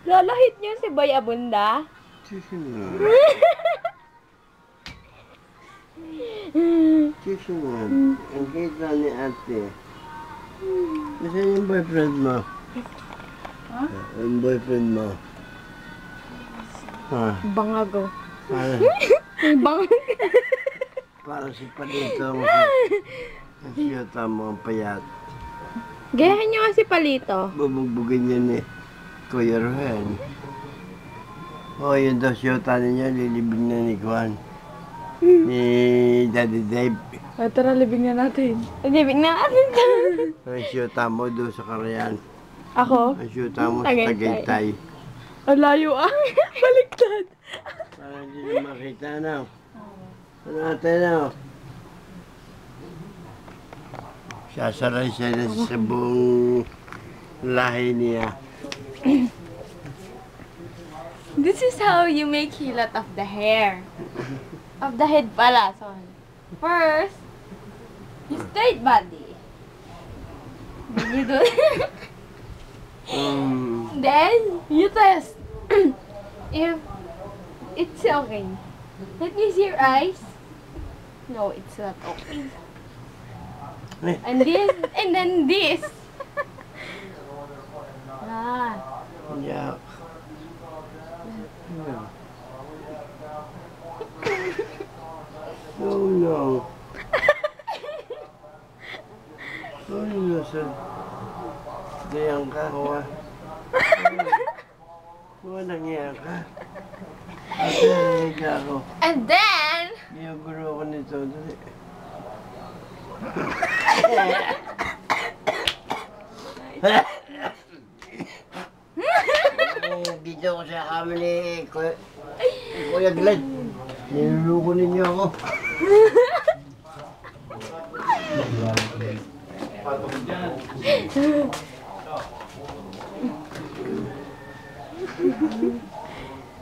Lolahit niyo si Boy Abunda? Susunod. Ang kita ni ate. Nasaan yung boyfriend mo? Ha? Yung boyfriend mo? Ha? Bangago. Para, para si Palito. Ang siyota mo ang payat. Gayahin niyo kasi Palito. Bubugbugin yan eh. Kuya Ruhen. O, yun daw siyota niya. Lilibig na ni Juan. Ni Daddy Dave. Tara, libing na natin. Libing na natin. Ang siyota mo doon sa Karayan. Ako? Ang siyota mo sa Tagaytay. Ang layo ah. Baliktad. Para hindi na makita na. Ano natin na? Sasaray siya sa buong lahi niya. This is how you make hilat of the hair. Of the head pala, sorry. First, you straight body. Then you do Then, you test. If it's okay. Let me see your eyes. No, it's not okay. And this, and then this. Ah. Yeah. No. No, sir. Diyan ka, Huwa. Huwa, nangyayang ka. Ate, nangyayang ako. And then, Giyaguro ko nito. Dali. Dito ko sa kami ni Kuya Glad. Niluluko ninyo ako.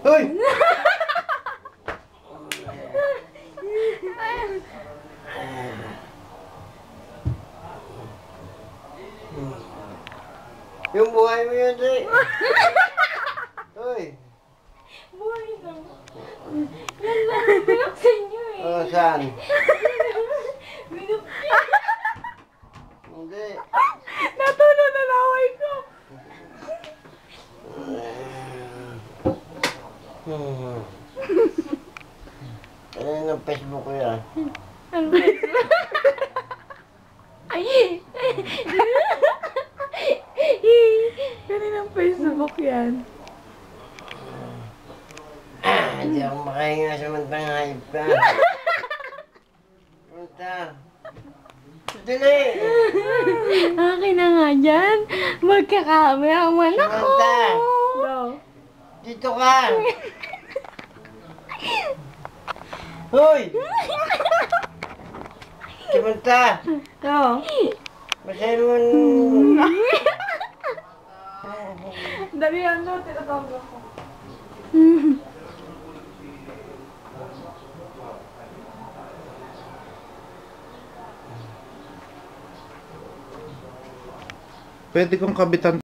Hoy! Yung buhay mo yun, Dre. Hoy! buhay na. Yan lang, binuksan niyo eh. Oh, saan? Binuksan. Hindi. Natulo na laway ko. Ano yun ang Facebook ko yan? Ang Facebook. Ay! Kaninang Facebook yan? Hindi ako makahinga samantang hayop ka. Punta. Dali! Akin na nga dyan. Magkakamera man ako. Samantha! Go. Dito ka! Hoy! Samantha! Go. Basahin mo Dali ano, tinatawag ako. Pwede kong kabitan